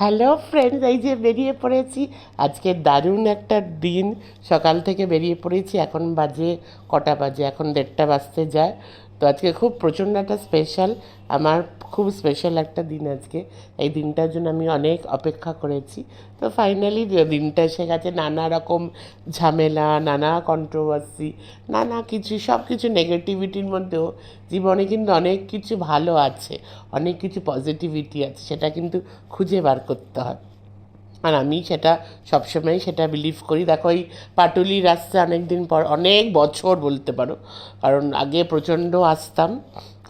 Hello friends, এই যে বেরিয়ে পড়েছি। আজকে দারুণ একটা দিন। সকাল থেকে বেরিয়ে পড়েছি। এখন বাজে কটা বাজে? এখন 1:30 বাজতে যায়। তো আজকে খুব প্রচণ্ড একটা স্পেশাল, আমার খুব স্পেশাল একটা দিন আজকে। এই দিনটার জন্য আমি অনেক অপেক্ষা করেছি। তো ফাইনালি দিনটা এসে গেছে। নানা রকম ঝামেলা, নানা কন্ট্রোভার্সি, নানা কিছু, সব কিছু নেগেটিভিটির মধ্যেও জীবনে কিন্তু অনেক কিছু ভালো আছে, অনেক কিছু পজিটিভিটি আছে, সেটা কিন্তু খুঁজে বার করতে হয়। আর আমি সেটা সবসময় সেটা বিলিভ করি। দেখো, এই পাটুলি রাস্তা অনেক দিন পর, অনেক বছর বলতে পারো, কারণ আগে প্রচণ্ড আসতাম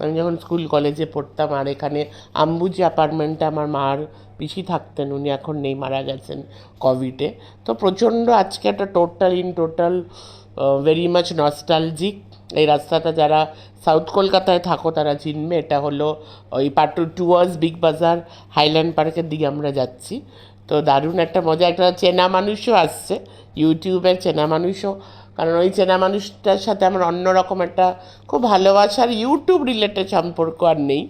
আমি যখন স্কুল কলেজে পড়তাম। আর এখানে আম্বুজি অ্যাপার্টমেন্টে আমার মার পিসি থাকতেন, উনি এখন নেই, মারা গেছেন কোভিডে। তো প্রচণ্ড আজকে একটা টোটাল ভেরি মাচ নস্টালজিক। এই রাস্তাটা যারা সাউথ কলকাতায় থাকো তারা চিনবে। এটা হলো ওই টুয়ার্ডস বিগ বাজার, হাইল্যান্ড পার্কের দিকে আমরা যাচ্ছি। তো দারুণ একটা মজা, একটা চেনা মানুষও আসছে, ইউটিউবের চেনা মানুষও। কারণ ওই চেনা মানুষটার সাথে আমার অন্যরকম একটা খুব ভালোবাসার ইউটিউব রিলেটেড সম্পর্ক আর নেই।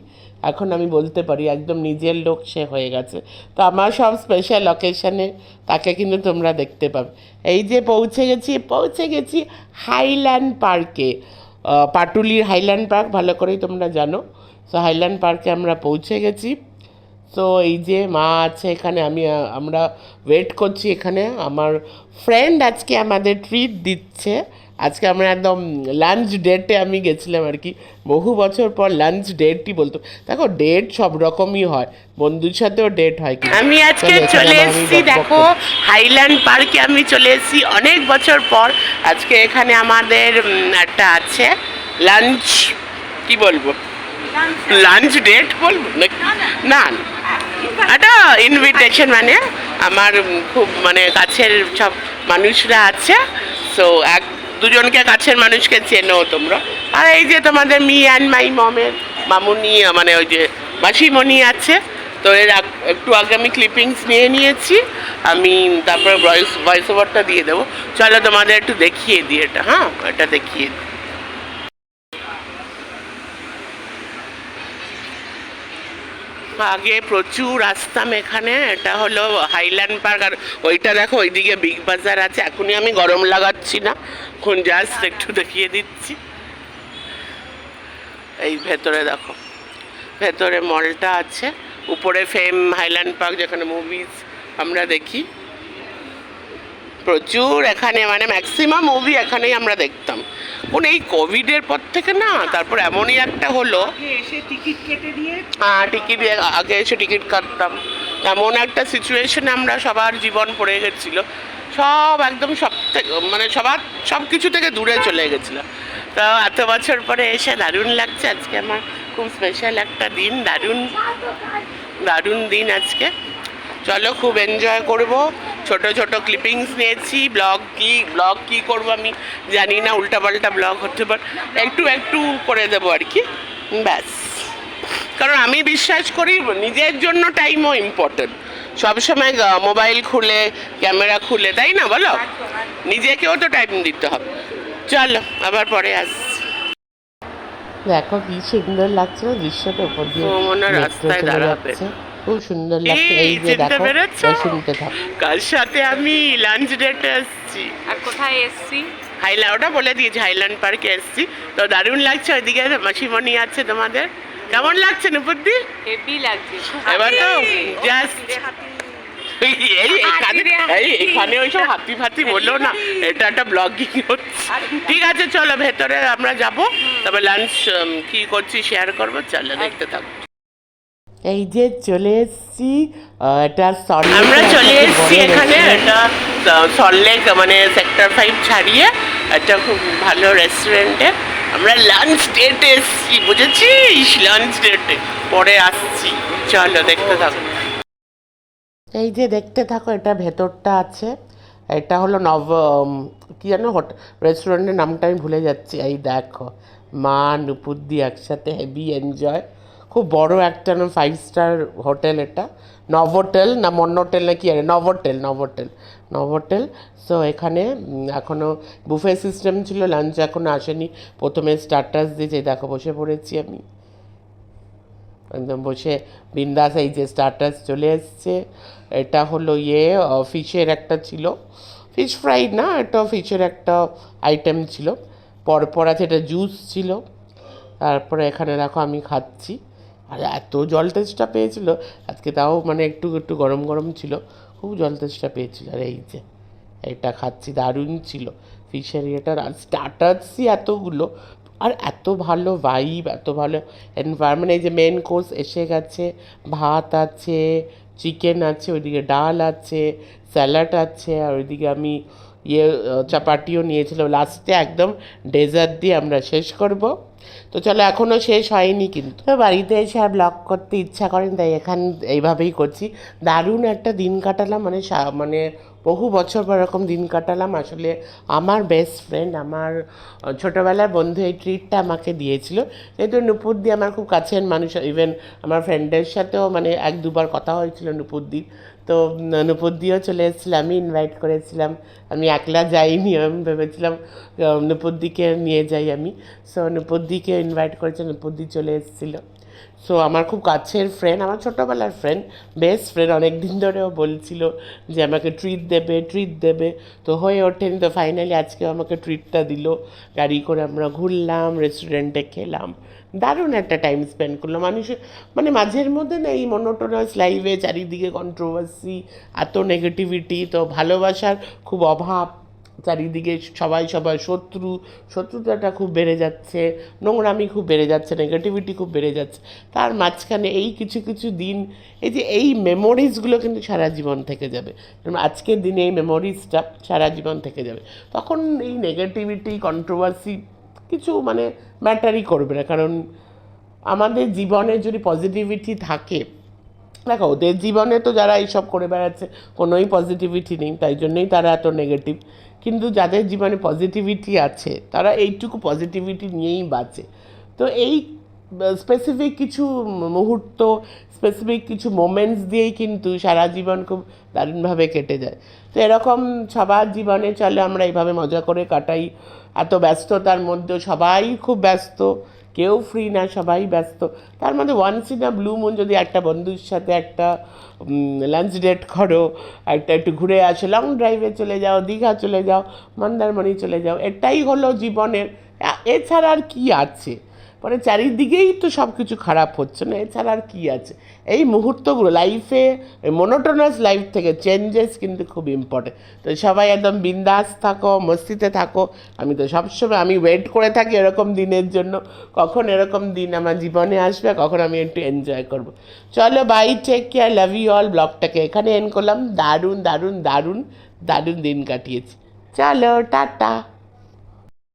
এখন আমি বলতে পারি একদম নিজের লোক সে হয়ে গেছে। তো আমার সব স্পেশাল অকেশানে তাকে কিন্তু তোমরা দেখতে পাবে। এই যে পৌঁছে গেছি হাইল্যান্ড পার্কে। পাটুলির হাইল্যান্ড পার্ক ভালো করেই তোমরা জানো। সো হাইল্যান্ড পার্কে আমরা পৌঁছে গেছি। তো এই যে মা আছে এখানে, আমরা ওয়েট করছি এখানে। আমার ফ্রেন্ড আজকে আমাদের ট্রিট দিচ্ছে। আজকে আমরা একদম লাঞ্চ ডেটে আমি গেছিলাম আর কি। বহু বছর পর লাঞ্চ ডেটই বলতো। দেখো, ডেট সব রকমই হয়, বন্ধুর সাথেও ডেট হয়। কি আমি আজকে চলে এসেছি, দেখো হাইল্যান্ড পার্কে আমি চলে এসেছি অনেক বছর পর। আজকে এখানে আমাদের একটা আছে লাঞ্চ, কি বলবো, লাঞ্চ ডেট বলবো না, একটা ইনভিটেশন, মানে আমার খুব মানে কাছের সব মানুষরা আছে। সো দুজনকে কাছের মানুষকে চেনো তোমরা। আর এই যে তোমাদের মি অ্যান্ড মাই মমের মামুনি, মানে ওই যে মাসিমণি আছে। তো এর একটু আগে আমি ক্লিপিংস নিয়ে নিয়েছি। আমি তারপরে ভয়েস ওভারটা দিয়ে দেবো। চলো তোমাদের একটু দেখিয়ে দিই এটা। হ্যাঁ, এটা দেখিয়ে দিই। আগে প্রচুর আসতাম এখানে। এটা হলো হাইল্যান্ড পার্ক। আর ওইটা দেখো, ওইদিকে বিগ বাজার আছে। এখনই আমি গরম লাগাচ্ছি না, এখন জাস্ট একটু দেখিয়ে দিচ্ছি। এই ভেতরে দেখো, ভেতরে মলটা আছে, উপরে ফেম হাইল্যান্ড পার্ক যেখানে মুভিজ আমরা দেখি। প্রচুর এখানে, মানে ম্যাক্সিমাম মুভি এখানেই আমরা দেখতাম। কোন এই কোভিডের পর থেকে না, তারপর এমনই একটা হলো, এসে টিকিট কেটে দিয়ে, হ্যাঁ টিকিট, আগে এসে টিকিট কাটতাম। এমন একটা সিচুয়েশনে আমরা সবার জীবন পড়ে গেছিলো। সব একদম সব থেকে, মানে সব কিছু থেকে দূরে চলে গেছিলো। তো এত বছর পরে এসে দারুণ লাগছে। আজকে আমার খুব স্পেশাল একটা দিন, দারুণ দিন আজকে। চলো, খুব এনজয় করব। ছোট ছোট ক্লিপিংস নিয়েছি। ব্লগ কি করব আমি জানি না, উল্টাপাল্টা ব্লগ হতে পারে, একটু করে দেবো আর কি, ব্যাস। কারণ আমি বিশ্বাস করি নিজের জন্য টাইমও ইম্পর্টেন্ট। সবসময় মোবাইল খুলে, ক্যামেরা খুলে, তাই না বলো? নিজেকেও তো টাইম দিতে হবে। চলো, আবার পরে আসছি। দেখো কি সুন্দর লাগছে দৃশ্যটা, উপর দিয়ে রাস্তায় দাঁড়াবে, খুব সুন্দর লাগছে। এই যে দেখো, শুনতে থাকো। কার সাথে আমি লাঞ্চ ডেটে এসেছি আর কোথায় এসছি? ওটা বলে দিয়েছি, হাইল্যান্ড পার্কে এসেছি। তো দারুণ লাগছে। ওইদিকে মাসিমণি আছে তোমাদের। কেমন লাগছে নুপুরদি? হেভি লাগছে। এবার তো জাস্ট এখানে ওইসব হাতি ফাতি বললো না, এটা একটা ব্লগিং হচ্ছে। ঠিক আছে, চলো ভেতরে আমরা যাব, তবে লাঞ্চ কি করছি শেয়ার করবো। চলো, দেখতে থাকো। এই যে চলে এসছি, এটা আমরা চলে এসছি এখানে। এটা সল্টলেক, মানে সেক্টর 5 ছাড়িয়ে একটা খুব ভালো রেস্টুরেন্টে আমরা লাঞ্চ ডেটে এসছি, বুঝেছিস? লাঞ্চ ডেটে পরে আসছি। চলো, দেখতে থাকো। এই যে দেখতে থাকো, এটা ভেতরটা আছে। এটা হলো কি জানো রেস্টুরেন্টের নামটা আমি ভুলে যাচ্ছি। এই দেখো, মা নুপুরদি একসাথে হেভি এনজয়। খুব বড় একটা 5 স্টার হোটেল এটা। নভোটেল না মন্নোটেল না কি আছে, নভোটেল। সো এখানে এখনও বুফে সিস্টেম ছিল, লাঞ্চ এখনও আসেনি। প্রথমে স্টার্টার্স দিয়েছে, দেখো বসে পড়েছি আমি। একদম বসে বিন্দাস। এই যে স্টার্টার্স চলে এসছে, এটা হলো ফিশের একটা ছিল, ফিশ ফ্রাই না, এটা ফিশের একটা আইটেম ছিল। পরপর আছে এটা জুস ছিল। তারপরে এখানে দেখো আমি খাচ্ছি, আর এত জল তেষ্টা পেয়েছিল আজকে, তাও মানে একটু একটু গরম গরম ছিল, খুব জল তেষ্টা পেয়েছিল। আর এই যে এটা খাচ্ছি, দারুণ ছিল ফিশের ইয়েটার। আর স্টার্টার্সই এতগুলো, আর এত ভালো ভাইব, এত ভালো এনভায়রনমেন্ট। এই যে মেন কোর্স এসে গেছে, ভাত আছে, চিকেন আছে, ওইদিকে ডাল আছে, স্যালাড আছে, আর ওইদিকে আমি চাপাটিও নিয়েছিলাম। লাস্টে একদম ডেজার্ট দিয়ে আমরা শেষ করব। তো চলো, এখনও শেষ হয়নি কিন্তু। তো বাড়িতে এসে আর ব্লগ করতে ইচ্ছা করেন, তাই এইভাবেই করছি। দারুণ একটা দিন কাটালাম, মানে বহু বছর পর এরকম দিন কাটালাম। আসলে আমার বেস্ট ফ্রেন্ড, আমার ছোটোবেলার বন্ধু এই ট্রিটটা আমাকে দিয়েছিল। যেহেতু নুপুরদি আমার খুব কাছের মানুষ, ইভেন আমার ফ্রেন্ডের সাথেও মানে এক দুবার কথা হয়েছিল নুপুরদির। তো নুপুরদিও চলে এসেছিলো, আমি ইনভাইট করেছিলাম। আমি একলা যাইনি, আমি ভেবেছিলাম নুপুরদিকে নিয়ে যাই আমি। সো নুপুরদিকে ইনভাইট করেছে, নুপুরদি চলে এসেছিলো। সো আমার খুব কাছের ফ্রেন্ড, আমার ছোটোবেলার ফ্রেন্ড, বেস্ট ফ্রেন্ড, অনেক দিন ধরেও বলছিল যে আমাকে ট্রিট দেবে ট্রিট দেবে, তো হয়ে ওঠেনি। তো ফাইনালি আজকেও আমাকে ট্রিটটা দিল। গাড়ি করে আমরা ঘুরলাম, রেস্টুরেন্টে খেলাম, দারুণ একটা টাইম স্পেন্ড করলাম। মানুষের মানে মাঝের মধ্যে না এই মনোটোনাস লাইফে চারিদিকে কন্ট্রোভার্সি, এত নেগেটিভিটি, তো ভালোবাসার খুব অভাব চারিদিকে, সবাই সবার শত্রুতাটা খুব বেড়ে যাচ্ছে, নোংরামি খুব বেড়ে যাচ্ছে, নেগেটিভিটি খুব বেড়ে যাচ্ছে। তার মাঝখানে এই কিছু কিছু দিন, এই যে এই মেমোরিজগুলো কিন্তু সারা জীবন থেকে যাবে। আজকের দিনে এই মেমোরিজটা সারা জীবন থেকে যাবে। তখন এই নেগেটিভিটি, কন্ট্রোভার্সি কিছু মানে ম্যাটারই করবে না, কারণ আমাদের জীবনে যদি পজিটিভিটি থাকে, দেখো ওদের জীবনে তো যারা এইসব করে বেড়াচ্ছে কোনোই পজিটিভিটি নেই, তাই জন্যই তারা এত নেগেটিভ। কিন্তু যাদের জীবনে পজিটিভিটি আছে তারা এইটুকু পজিটিভিটি নিয়েই বাঁচে। তো এই স্পেসিফিক কিছু মুহূর্ত, স্পেসিফিক কিছু মোমেন্টস দিয়েই কিন্তু সারা জীবন খুব দারুণভাবে কেটে যায়। তো এরকম সবার জীবনে চলে আমরা এইভাবে মজা করে কাটাই। এত ব্যস্ততার মধ্যেও সবাই খুব ব্যস্ত, কেউ ফ্রি না, সবাই ব্যস্ত। তার মধ্যে once in a blue moon যদি একটা বন্ধুর সাথে একটা লাঞ্চ ডেট করো, একটু ঘুরে আসো, লং ড্রাইভে চলে যাও, দীঘা চলে যাও, মন্দারমণি চলে যাও, এটাই হলো জীবনের। এছাড়া আর কী আছে? মানে চারিদিকেই তো সব কিছু খারাপ হচ্ছে না, এছাড়া আর কী আছে? এই মুহূর্তগুলো লাইফে, মনোটোনাস লাইফ থেকে চেঞ্জেস কিন্তু খুব ইম্পর্টেন্ট। তো সবাই একদম বিন্দাস থাকো, মস্তিতে থাকো। আমি তো সবসময় আমি ওয়েট করে থাকি এরকম দিনের জন্য, কখন এরকম দিন আমার জীবনে আসবে, কখন আমি একটু এনজয় করব। চলো bye, take care, love you all. ব্লগটাকে এখানে এন্ড করলাম। দারুণ দারুণ দারুণ দারুণ দিন কাটিয়েছি। চলো টাটা।